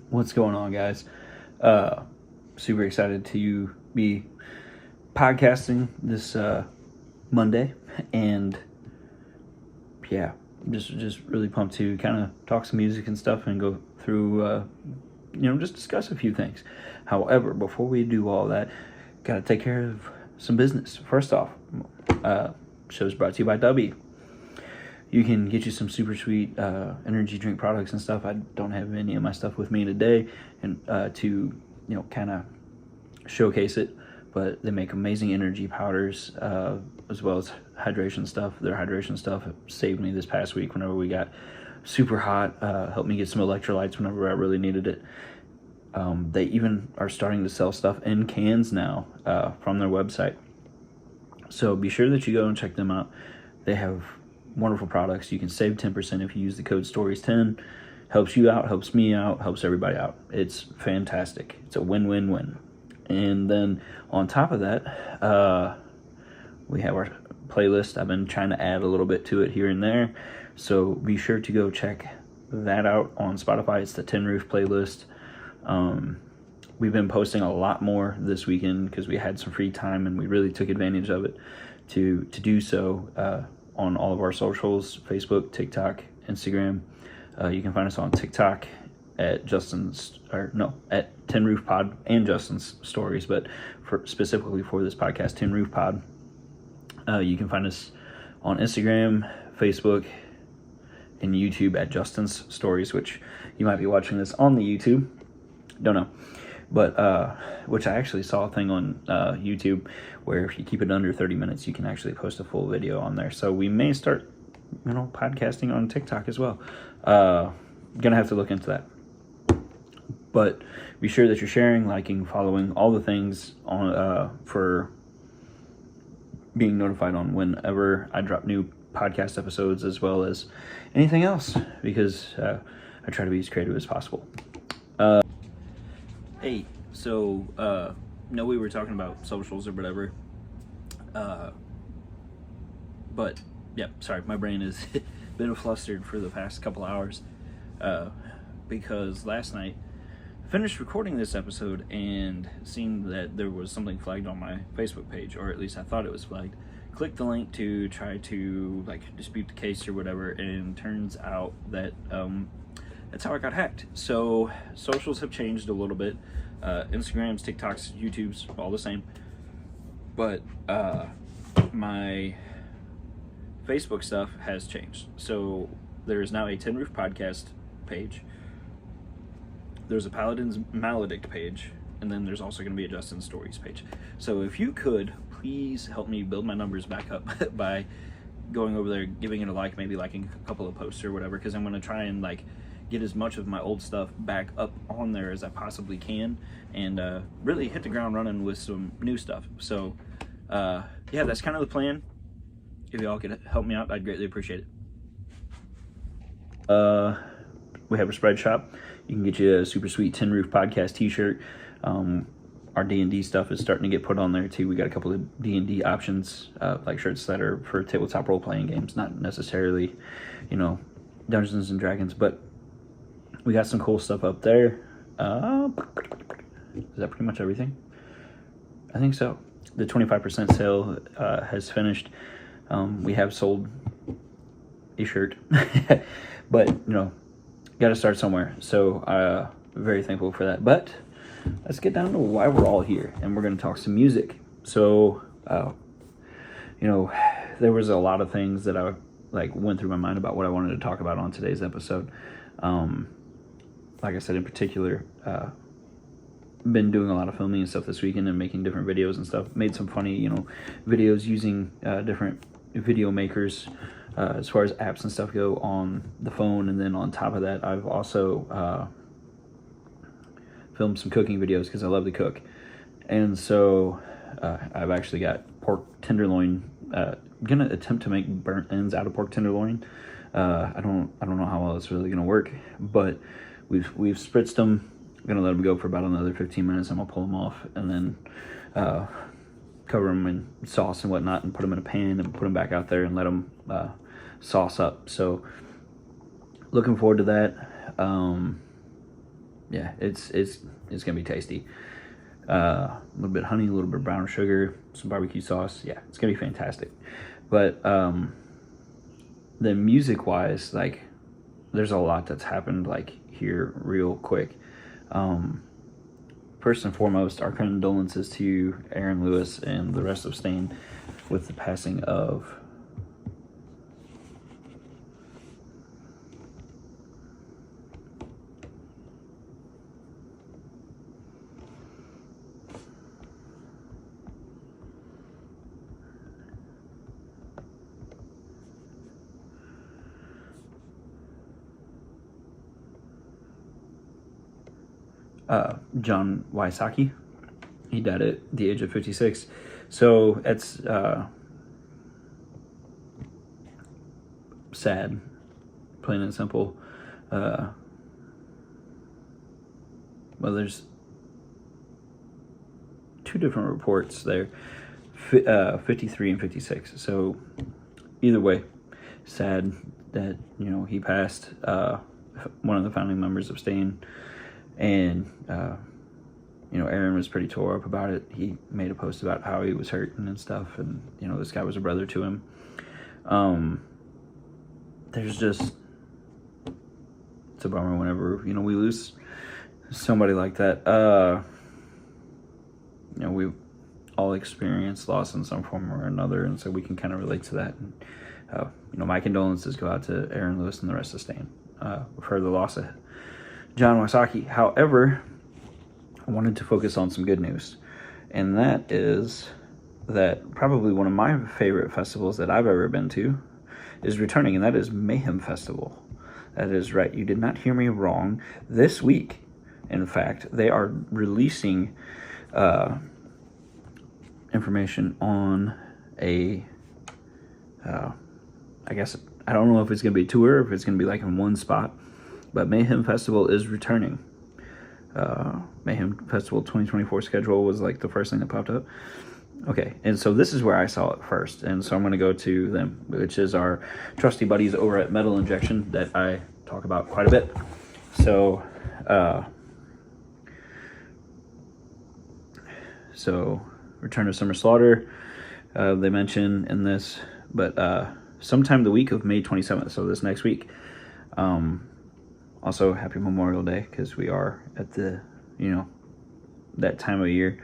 What's going on, guys? Super excited to be podcasting this Monday, and yeah, just really pumped to kind of talk some music and stuff and go through, just discuss a few things. However, before we do all that, gotta take care of some business. First off, show's brought to you by W. You can get you some super sweet energy drink products and stuff. I don't have any of my stuff with me today, and to kind of showcase it. But they make amazing energy powders as well as hydration stuff. Their hydration stuff saved me this past week whenever we got super hot. Helped me get some electrolytes whenever I really needed it. They even are starting to sell stuff in cans now from their website. So be sure that you go and check them out. They have wonderful products. You can save 10% if you use the code STORIES10. Helps you out, helps me out, helps everybody out. It's fantastic. It's a win-win-win. And then on top of that, we have our playlist. I've been trying to add a little bit to it here and there. So be sure to go check that out on Spotify. It's the Tin Roof playlist. We've been posting a lot more this weekend because we had some free time and we really took advantage of it to do so on all of our socials: Facebook, TikTok, Instagram. You can find us on TikTok at at Tin Roof Pod and Justin's Stories, but specifically for this podcast, Tin Roof Pod. You can find us on Instagram, Facebook, and YouTube at Justin's Stories, which you might be watching this on the YouTube. Don't know. But which I actually saw a thing on YouTube where if you keep it under 30 minutes, you can actually post a full video on there. So we may start, podcasting on TikTok as well. Gonna have to look into that. But be sure that you're sharing, liking, following, all the things on for being notified on whenever I drop new podcast episodes, as well as anything else, because I try to be as creative as possible. Hey, so, we were talking about socials or whatever, but, yeah, sorry, my brain has been flustered for the past couple hours, because last night I finished recording this episode and seen that there was something flagged on my Facebook page, or at least I thought it was flagged. Clicked the link to try to, dispute the case or whatever, and turns out that, that's how I got hacked. So socials have changed a little bit. Instagrams, TikToks, YouTube's all the same. But my Facebook stuff has changed. So there is now a Tin Roof Podcast page. There's a Paladin's Maledict page. And then there's also going to be a Justin Stories page. So if you could, please help me build my numbers back up by going over there, giving it a like, maybe liking a couple of posts or whatever, because I'm going to try and get as much of my old stuff back up on there as I possibly can, and really hit the ground running with some new stuff. So yeah, that's kind of the plan. If y'all could help me out, I'd greatly appreciate it. We have a spread shop. You can get you a super sweet Tin Roof Podcast t-shirt. Our D&D stuff is starting to get put on there too. We got a couple of D&D options, like shirts that are for tabletop role-playing games, not necessarily Dungeons and Dragons, but we got some cool stuff up there. Is that pretty much everything? I think so. The 25% sale has finished. We have sold a shirt, but got to start somewhere. So very thankful for that. But let's get down to why we're all here, and we're going to talk some music. So there was a lot of things that I went through my mind about what I wanted to talk about on today's episode. Like I said, in particular, been doing a lot of filming and stuff this weekend and making different videos and stuff. Made some funny, videos using different video makers as far as apps and stuff go on the phone. And then on top of that, I've also filmed some cooking videos because I love to cook. And so I've actually got pork tenderloin. I'm gonna attempt to make burnt ends out of pork tenderloin. I don't know how well it's really gonna work, but we've spritzed them. I'm gonna let them go for about another 15 minutes. I'm gonna pull them off and then cover them in sauce and whatnot, and put them in a pan and put them back out there and let them sauce up. So looking forward to that. yeah, it's gonna be tasty. A little bit of honey, a little bit of brown sugar, some barbecue sauce. Yeah, it's gonna be fantastic. But then music wise, like there's a lot that's happened like here real quick. First and foremost, our condolences to Aaron Lewis and the rest of Stain with the passing of John Wysocki. He died at the age of 56. So it's sad, plain and simple. Well, there's two different reports there, 53 and 56. So either way, sad that, you know, he passed, one of the founding members of Stain. And, you know, Aaron was pretty tore up about it. He made a post about how he was hurting and stuff. And, you know, this guy was a brother to him. There's just, it's a bummer whenever, you know, we lose somebody like that. You know, we've all experienced loss in some form or another. And so we can kind of relate to that. And, you know, my condolences go out to Aaron Lewis and the rest of Stain for the loss of John Wysocki. However, I wanted to focus on some good news, and that is that probably one of my favorite festivals that I've ever been to is returning, and that is Mayhem Festival. That is right. You did not hear me wrong. This week, in fact, they are releasing information on a, I guess, I don't know if it's going to be a tour, or if it's going to be like in one spot, but Mayhem Festival is returning. Mayhem Festival 2024 schedule was like the first thing that popped up. Okay, and so this is where I saw it first, and so I'm going to go to them, which is our trusty buddies over at Metal Injection that I talk about quite a bit. So, Return of Summer Slaughter, they mention in this, but sometime the week of May 27th, so this next week. Also, happy Memorial Day, because we are at the, you know, that time of year.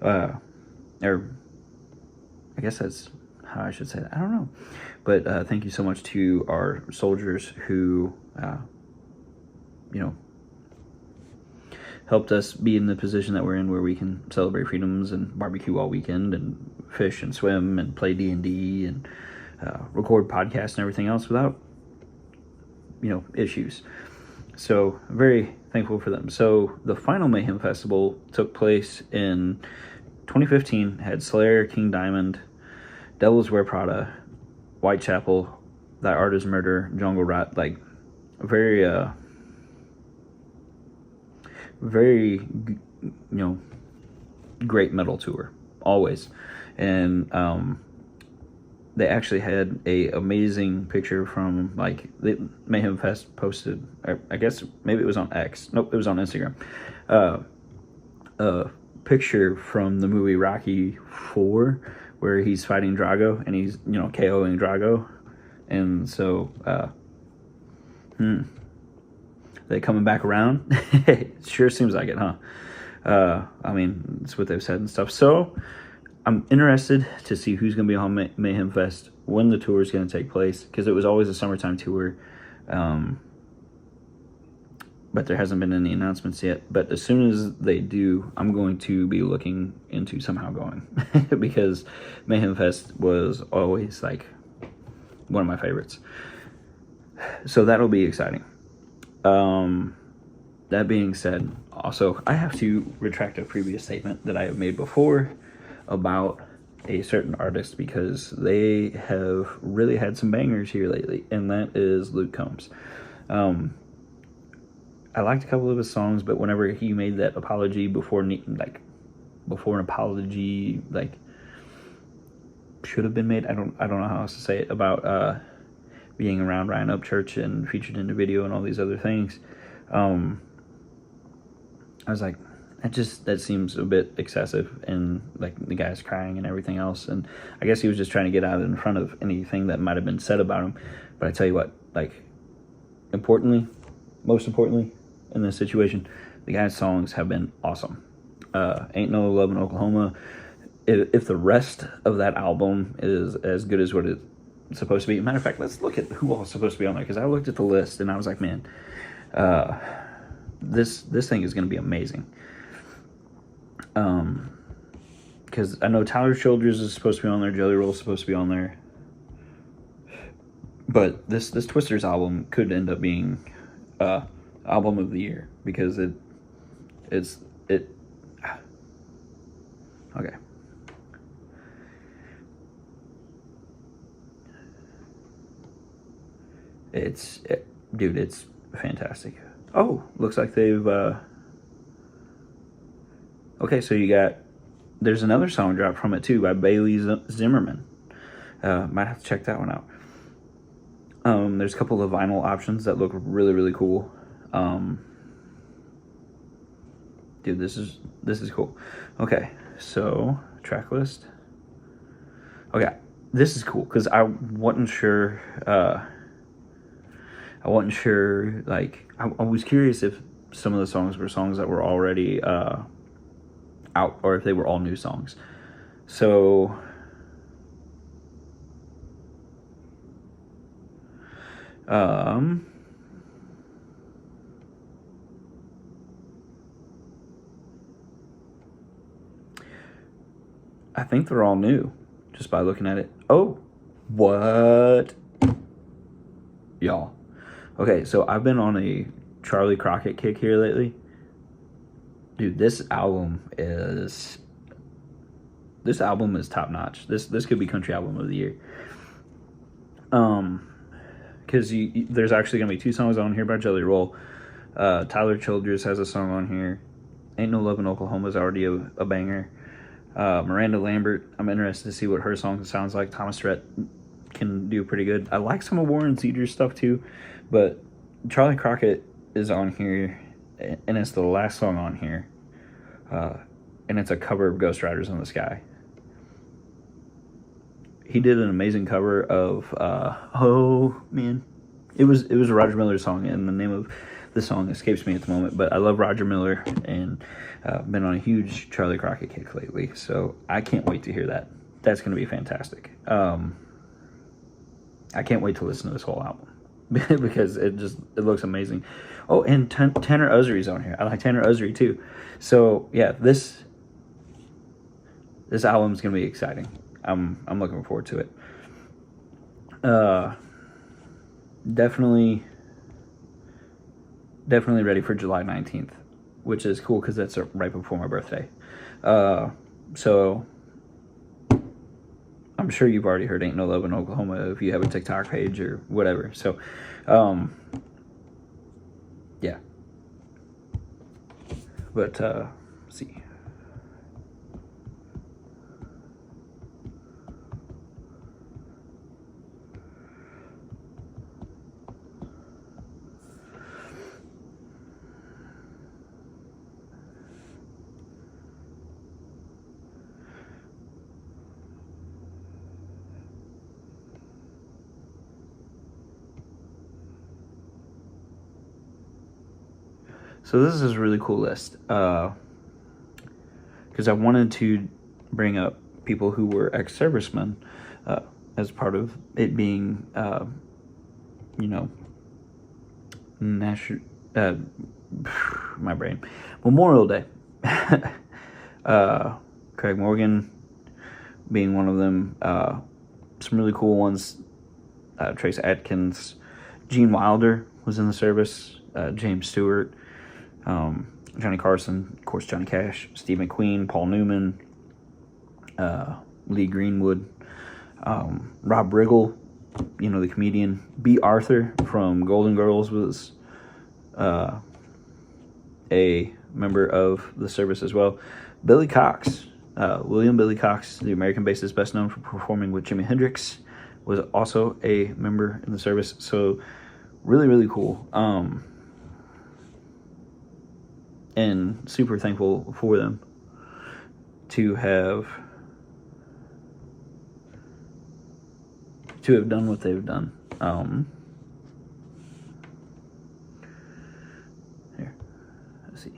Or I guess that's how I should say that. I don't know. But thank you so much to our soldiers who, you know, helped us be in the position that we're in, where we can celebrate freedoms and barbecue all weekend and fish and swim and play D&D and record podcasts and everything else without, you know, issues. So very thankful for them. So the final Mayhem Festival took place in 2015. Had Slayer, King Diamond, Devils Wear Prada, Whitechapel, Thy Art Is Murder, Jungle Rat. Like very, you know, great metal tour always. And they actually had a amazing picture from, like, the Mayhem Fest posted, I guess maybe it was on X. Nope, it was on Instagram. A picture from the movie Rocky 4 where he's fighting Drago and he's, you know, KOing Drago. And so, they coming back around? It sure seems like it, huh? I mean, it's what they've said and stuff. So I'm interested to see who's going to be on Mayhem Fest, when the tour is going to take place, because it was always a summertime tour, but there hasn't been any announcements yet. But as soon as they do, I'm going to be looking into somehow going, because Mayhem Fest was always like one of my favorites. So that'll be exciting. That being said, also, I have to retract a previous statement that I have made before about a certain artist, because they have really had some bangers here lately, and that is Luke Combs. I liked a couple of his songs, but whenever he made that apology before an apology should have been made, I don't know how else to say it, about being around Ryan Upchurch and featured in the video and all these other things, I was like, that seems a bit excessive, and like the guy's crying and everything else, and I guess he was just trying to get out in front of anything that might have been said about him. But I tell you what, like, most importantly, in this situation, the guy's songs have been awesome. Ain't No Love in Oklahoma. If the rest of that album is as good as what it's supposed to be, matter of fact, let's look at who all is supposed to be on there, because I looked at the list and I was like, man, this thing is going to be amazing. Because I know Tyler Childers is supposed to be on there, Jelly Roll is supposed to be on there, but this Twisters album could end up being album of the year, because it's okay. Dude, it's fantastic. Oh, looks like they've okay, so there's another song drop from it too by Bailey Zimmerman. Might have to check that one out. There's a couple of vinyl options that look really, really cool. Dude, this is cool. Okay, so track list. Okay, this is cool because I wasn't sure. Like, I was curious if some of the songs were songs that were already out, or if they were all new songs. So I think they're all new just by looking at it. Oh, what? Y'all. Okay, so I've been on a Charlie Crockett kick here lately. Dude, this album is top notch. This could be country album of the year. Because there's actually gonna be 2 songs on here by Jelly Roll. Tyler Childers has a song on here. Ain't No Love in Oklahoma is already a banger. Miranda Lambert, I'm interested to see what her song sounds like. Thomas Rhett can do pretty good. I like some of Warren Zeger's stuff too, but Charlie Crockett is on here, and it's the last song on here, and it's a cover of Ghost Riders in the Sky. He did an amazing cover of oh man, it was a Roger Miller song, and the name of the song escapes me at the moment, but I love Roger Miller, and been on a huge Charlie Crockett kick lately, so I can't wait to hear that. That's going to be fantastic. I can't wait to listen to this whole album because it looks amazing. Oh, and Tanner Usry's on here. I like Tanner Usry too. So yeah, this album's gonna be exciting. I'm looking forward to it. Definitely ready for July 19th, which is cool because that's right before my birthday. So I'm sure you've already heard Ain't No Love in Oklahoma if you have a TikTok page or whatever. So, yeah. But, let's see. So this is a really cool list, because I wanted to bring up people who were ex-servicemen as part of it being, national, my brain, Memorial Day. Craig Morgan being one of them. Some really cool ones. Trace Atkins, Gene Wilder was in the service. James Stewart. Johnny Carson, of course, Johnny Cash, Steve McQueen, Paul Newman, Lee Greenwood, Rob Riggle, the comedian. B. Arthur from Golden Girls was a member of the service as well. Billy Cox, William Billy Cox, the American bassist best known for performing with Jimi Hendrix, was also a member in the service. So really, really cool. and super thankful for them to have done what they've done. Here, let's see.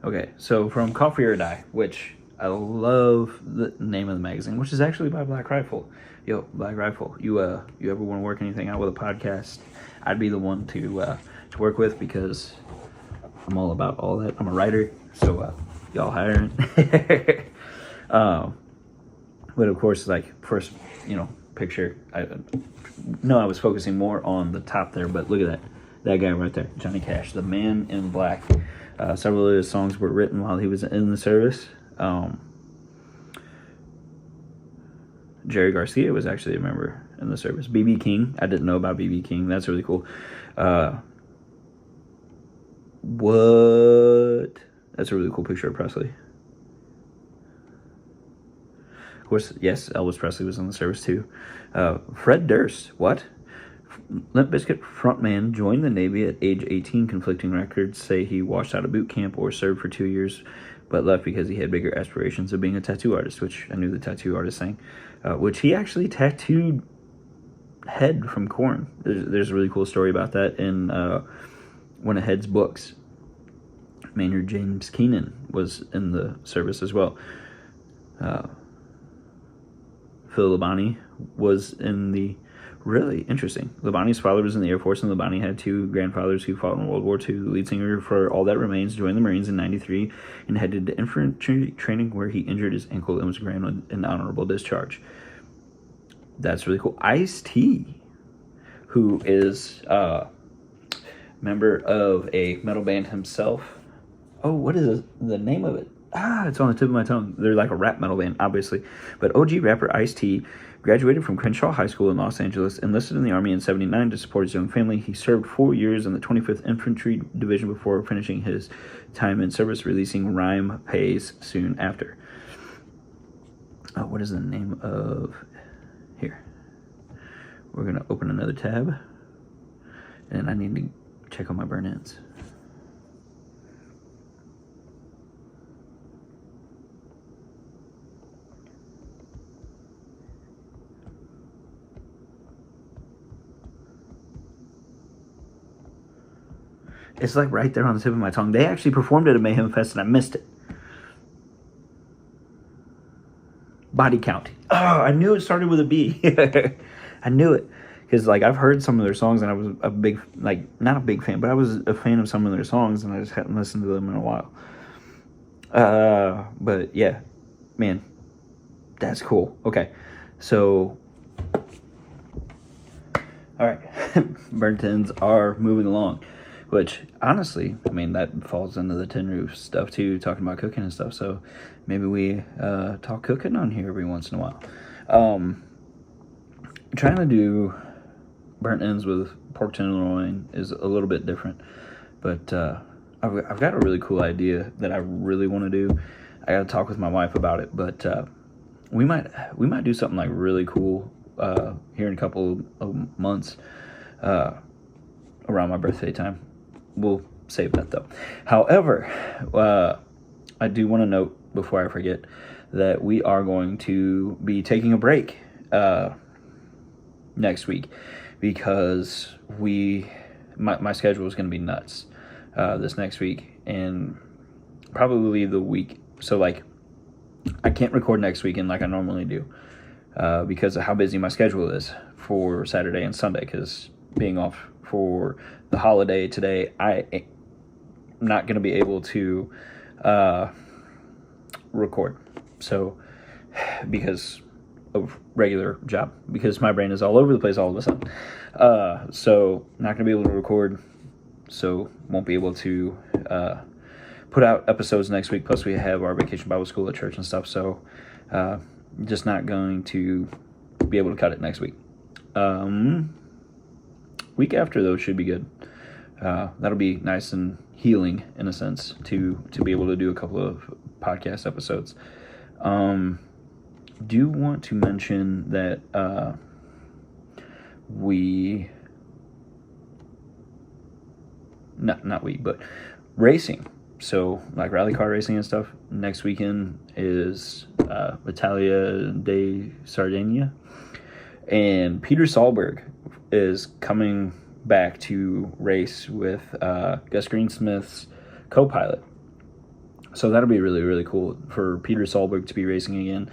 Okay, so from Coffee or Die, which I love the name of the magazine, which is actually by Black Rifle. Yo, Black Rifle, you ever want to work anything out with a podcast? I'd be the one to work with, because I'm all about all that. I'm a writer, so y'all hiring. But of course, like, first, picture. I was focusing more on the top there, but look at that guy right there, Johnny Cash, the man in black. Several of his songs were written while he was in the service. Jerry Garcia was actually a member in the service. B.B. King, I didn't know about B.B. King. That's really cool. What? That's a really cool picture of Presley. Of course, yes, Elvis Presley was in the service too. Fred Durst, what? Limp Bizkit frontman joined the Navy at age 18. Conflicting records say he washed out of boot camp or served for 2 years, but left because he had bigger aspirations of being a tattoo artist, which I knew the tattoo artist thing, which he actually tattooed Head from Korn. There's a really cool story about that in one of Head's books. Maynard James Keenan was in the service as well. Phil Labonte was in the... Really interesting. Labonte's father was in the Air Force, and Labonte had two grandfathers who fought in World War II. The lead singer for All That Remains joined the Marines in 93 and headed to infantry training, where he injured his ankle and was granted an honorable discharge. That's really cool. Ice-T, who is a member of a metal band himself. Oh, what is the name of it? It's on the tip of my tongue. They're like a rap metal band, obviously. But OG rapper Ice-T graduated from Crenshaw High School in Los Angeles, enlisted in the Army in 1979 to support his young family. He served 4 years in the 25th Infantry Division before finishing his time in service, releasing Rhyme Pays soon after. What is the name of... Here. We're going to open another tab, and I need to check on my burn-ins. It's like right there on the tip of my tongue. They actually performed at a Mayhem Fest, and I missed it. Body Count. Oh, I knew it started with a B. I knew it. Because, like, I've heard some of their songs, and I was a big, like, not a big fan, but I was a fan of some of their songs, and I just hadn't listened to them in a while. But, yeah. Man. That's cool. Okay. So... Alright. Burnt ends are moving along. Which, honestly, I mean, that falls into the Tin Roof stuff, too, talking about cooking and stuff. So, maybe we talk cooking on here every once in a while. Trying to do burnt ends with pork tenderloin is a little bit different. But I've got a really cool idea that I really want to do. I got to talk with my wife about it. But we might do something, like, really cool here in a couple of months around my birthday time. We'll save that, though. However, I do want to note, before I forget, that we are going to be taking a break next week, because my schedule is going to be nuts this next week, and probably the week. So, like, I can't record next weekend like I normally do because of how busy my schedule is for Saturday and Sunday, because being off for the holiday today, I am not going to be able to record. So, because of regular job, because my brain is all over the place all of a sudden. So, not going to be able to record, so won't be able to put out episodes next week. Plus, we have our Vacation Bible School at church and stuff. So, just not going to be able to cut it next week. Week after, though, should be good. That'll be nice and healing, in a sense, to be able to do a couple of podcast episodes. Do want to mention that but racing. So, like rally car racing and stuff. Next weekend is Italia de Sardinia. And Peter Solberg is coming back to race with Gus Greensmith's co-pilot. So that'll be really, really cool for Peter Solberg to be racing again,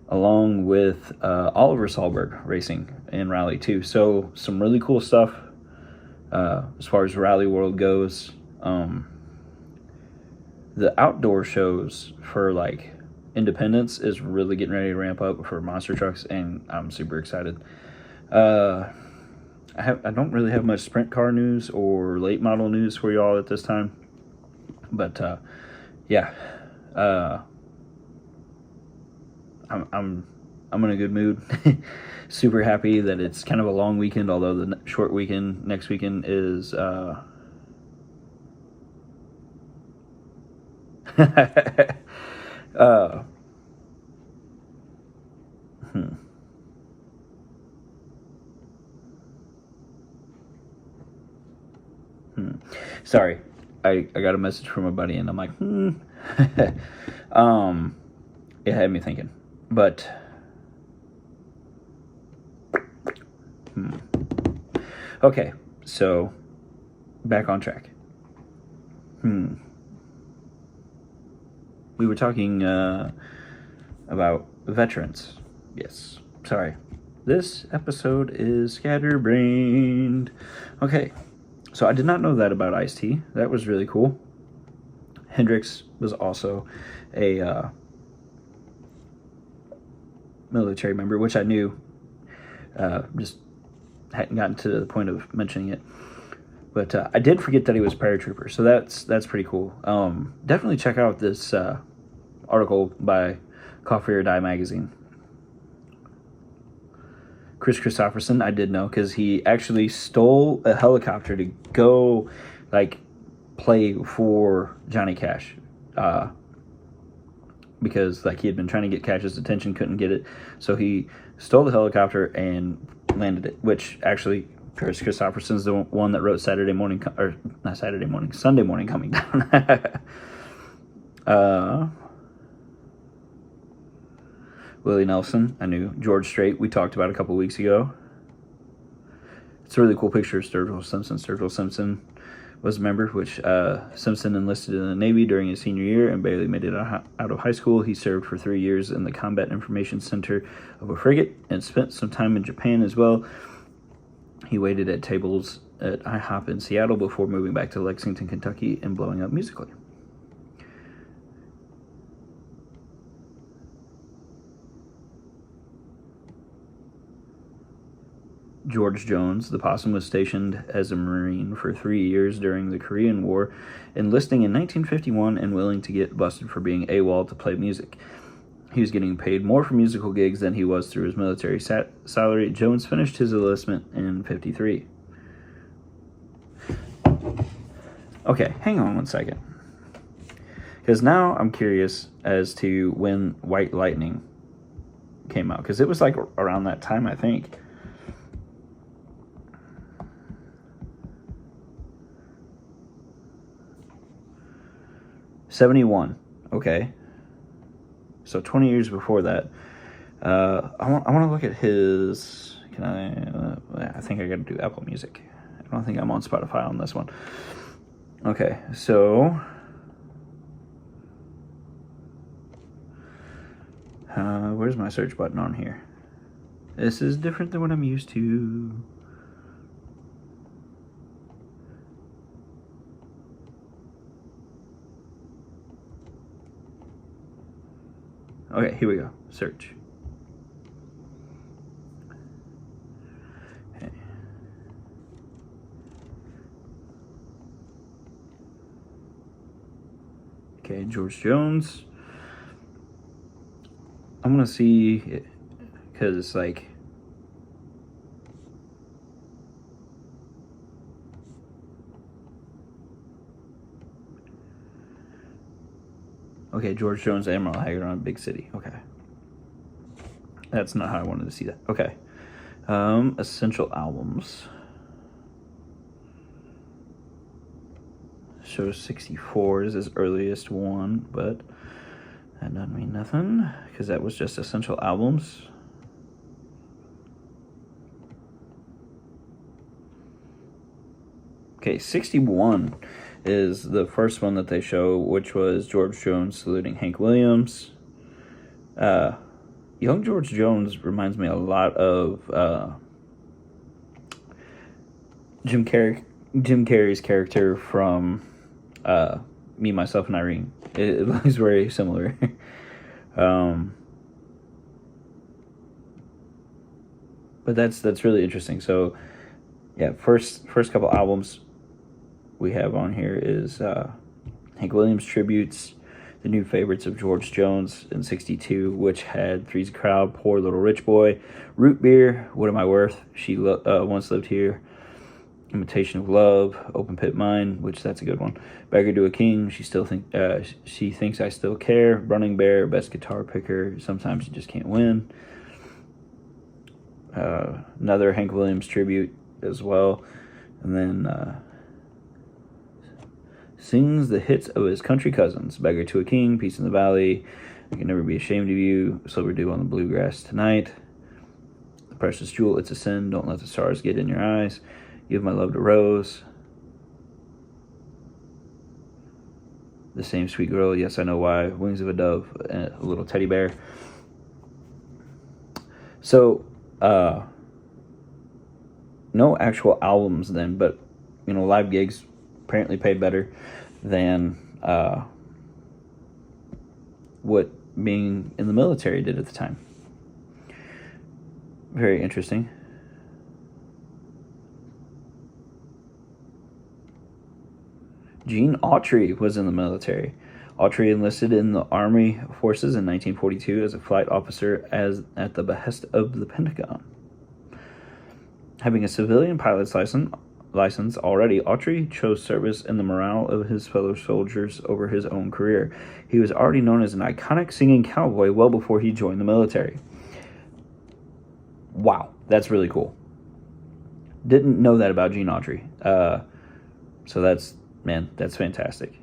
along with Oliver Solberg racing in Rally too. So some really cool stuff as far as Rally World goes. The outdoor shows for like Independence is really getting ready to ramp up for monster trucks, and I'm super excited. I don't really have much sprint car news or late model news for y'all at this time, but yeah, I'm in a good mood. Super happy that it's kind of a long weekend, although the short weekend next weekend is Sorry, I got a message from a buddy, and I'm like, it had me thinking, but okay, so back on track. We were talking about veterans. Yes, sorry. This episode is scatterbrained. Okay, so I did not know that about Ice-T. That was really cool. Hendrix was also a military member, which I knew. Just hadn't gotten to the point of mentioning it. But I did forget that he was a paratrooper, so that's pretty cool. Definitely check out this article by Coffee or Die magazine. Chris Christopherson, I did know, because he actually stole a helicopter to go, like, play for Johnny Cash. Because, like, he had been trying to get Cash's attention, couldn't get it. So he stole the helicopter and landed it, which actually Chris Christopherson's the one that wrote Sunday Morning Coming Down. Willie Nelson, I knew. George Strait, we talked about a couple weeks ago. It's a really cool picture of Sturgill Simpson. Sturgill Simpson was a member, which Simpson enlisted in the Navy during his senior year and barely made it out of high school. He served for 3 years in the Combat Information Center of a frigate and spent some time in Japan as well. He waited at tables at IHOP in Seattle before moving back to Lexington, Kentucky, and blowing up musically. George Jones, the Possum, was stationed as a Marine for 3 years during the Korean War, enlisting in 1951 and willing to get busted for being AWOL to play music. He was getting paid more for musical gigs than he was through his military salary. Jones finished his enlistment in 1953. Okay, hang on one second. Because now I'm curious as to when White Lightning came out. Because it was like around that time, I think. '71. Okay. So 20 years before that. I want to look at his. Can I think I got to do Apple Music. I don't think I'm on Spotify on this one. Okay, so where's my search button on here? This is different than what I'm used to. Okay, here we go. Search. Okay. Okay, George Jones. I'm gonna see, because it's like, okay, George Jones, Emerald Haggard on Big City. Okay, that's not how I wanted to see that. Okay, essential albums. Shows 64 is his earliest one, but that doesn't mean nothing because that was just essential albums. Okay, 61 is the first one that they show, which was George Jones saluting Hank Williams. Young George Jones reminds me a lot of Jim Carrey's character from Me, Myself, and Irene. It looks very similar. But that's really interesting. So, yeah, first couple albums we have on here is Hank Williams tributes, the new favorites of George Jones in 62, which had Three's a Crowd, Poor Little Rich Boy, Root Beer, What Am I Worth, She Once Lived Here, Imitation of Love, Open Pit Mine, which that's a good one, Beggar to a King, She Thinks I Still Care, Running Bear, Best Guitar Picker, Sometimes You Just Can't Win. Another Hank Williams tribute as well, and then sings the hits of his country cousins, Beggar to a King, Peace in the Valley, I Can Never Be Ashamed of You, Silver Dew on the Bluegrass Tonight, The Precious Jewel, It's a Sin, Don't Let the Stars Get in Your Eyes, Give My Love to Rose, The Same Sweet Girl, Yes I Know Why, Wings of a Dove, and A Little Teddy Bear. So, no actual albums then, but, live gigs apparently paid better than what being in the military did at the time. Very interesting. Gene Autry was in the military. Autry enlisted in the Army Forces in 1942 as a flight officer at the behest of the Pentagon. Having a civilian pilot's license already, Autry chose service and the morale of his fellow soldiers over his own career. He was already known as an iconic singing cowboy well before he joined the military. Wow, that's really cool. Didn't know that about Gene Autry. So that's fantastic.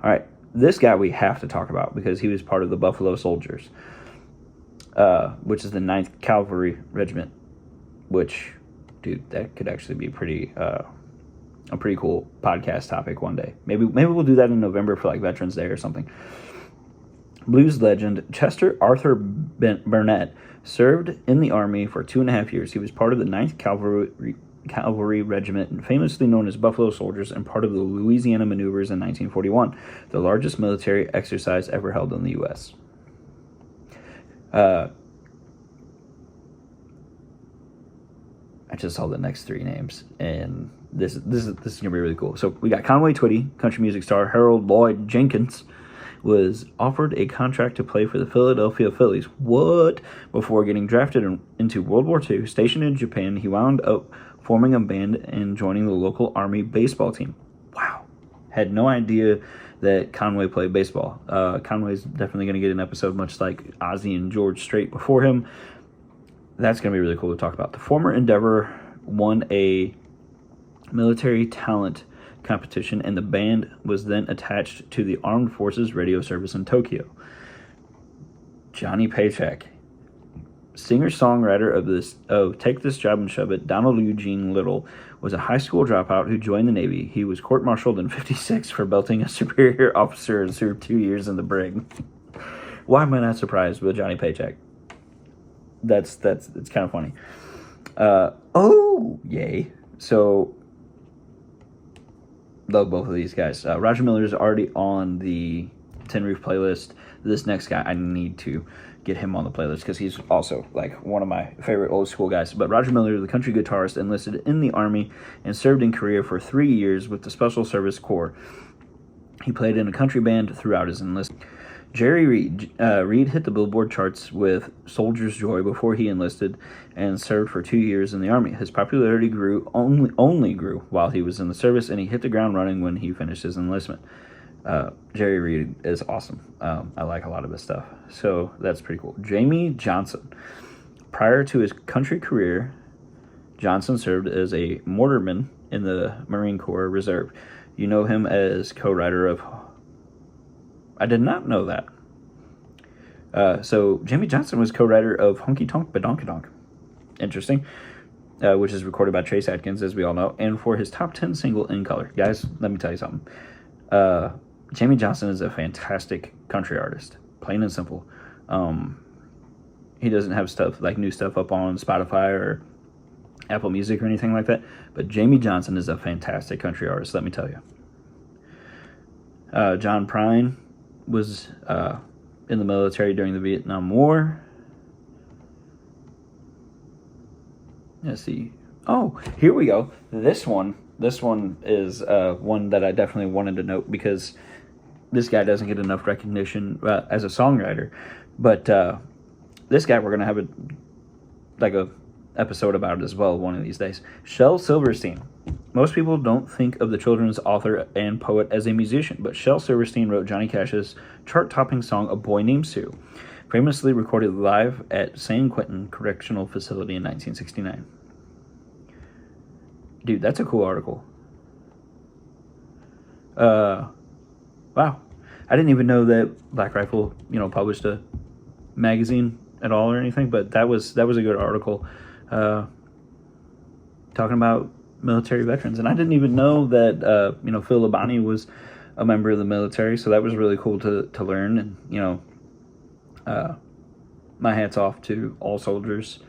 All right, this guy we have to talk about because he was part of the Buffalo Soldiers, which is the 9th Cavalry Regiment, which, dude, that could actually be a pretty cool podcast topic one day. Maybe we'll do that in November for like Veterans Day or something. Blues legend Chester Arthur Burnett served in the Army for 2.5 years. He was part of the 9th Cavalry Regiment and famously known as Buffalo Soldiers and part of the Louisiana Maneuvers in 1941, the largest military exercise ever held in the U.S. I just saw the next 3 names, and this is gonna be really cool. So we got Conway Twitty, country music star Harold Lloyd Jenkins, was offered a contract to play for the Philadelphia Phillies. What? Before getting drafted into World War II, stationed in Japan, he wound up forming a band and joining the local Army baseball team. Wow. Had no idea that Conway played baseball. Conway's definitely going to get an episode much like Ozzy and George Strait before him. That's going to be really cool to talk about. The former Endeavor won a military talent competition, and the band was then attached to the Armed Forces Radio Service in Tokyo. Johnny Paycheck, singer-songwriter of Take This Job and Shove It, Donald Eugene Little, was a high school dropout who joined the Navy. He was court-martialed in 1956 for belting a superior officer and served 2 years in the brig. Why am I not surprised with Johnny Paycheck? It's kind of funny. Yay. So, love both of these guys. Roger Miller is already on the Tin Roof playlist. This next guy, I need to get him on the playlist because he's also like one of my favorite old school guys. But Roger Miller, the country guitarist, enlisted in the Army and served in Korea for 3 years with the Special Service Corps. He played in a country band throughout his enlistment. Jerry Reed. Reed hit the Billboard charts with Soldier's Joy before he enlisted and served for 2 years in the Army. His popularity only grew while he was in the service, and he hit the ground running when he finished his enlistment. Jerry Reed is awesome. I like a lot of his stuff. So that's pretty cool. Jamie Johnson. Prior to his country career, Johnson served as a mortarman in the Marine Corps Reserve. You know him as co-writer of... I did not know that. So Jamie Johnson was co-writer of Honky Tonk Badonka Donk. Interesting. Which is recorded by Trace Adkins, as we all know, and for his top 10 single In Color. Guys, let me tell you something. Jamie Johnson is a fantastic country artist, plain and simple. He doesn't have stuff like new stuff up on Spotify or Apple Music or anything like that, but Jamie Johnson is a fantastic country artist, let me tell you. John Prine was in the military during the Vietnam War. Let's see. Oh, here we go. This one is one that I definitely wanted to note because this guy doesn't get enough recognition as a songwriter. But this guy, we're going to have a episode about it as well one of these days. Shel Silverstein. Most people don't think of the children's author and poet as a musician, but Shel Silverstein wrote Johnny Cash's chart-topping song A Boy Named Sue, famously recorded live at San Quentin Correctional Facility in 1969. Dude, that's a cool article. Wow. I didn't even know that Black Rifle, published a magazine at all or anything, but that was a good article talking about military veterans. And I didn't even know that, Phil Labonte was a member of the military, so that was really cool to learn. And, my hat's off to all soldiers.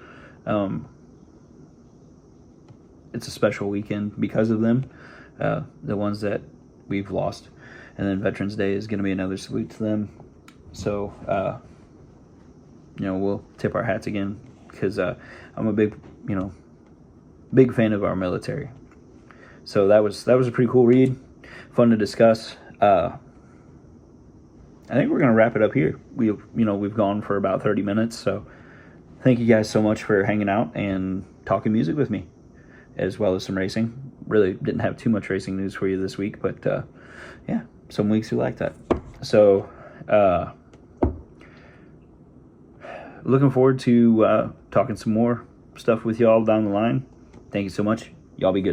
It's a special weekend because of them, the ones that we've lost. And then Veterans Day is going to be another salute to them. So, we'll tip our hats again because I'm a big fan of our military. So that was a pretty cool read, fun to discuss. I think we're going to wrap it up here. We've gone for about 30 minutes. So thank you guys so much for hanging out and talking music with me, as well as some racing. Really didn't have too much racing news for you this week, but yeah, some weeks we like that. So looking forward to talking some more stuff with y'all down the line. Thank you so much. Y'all be good.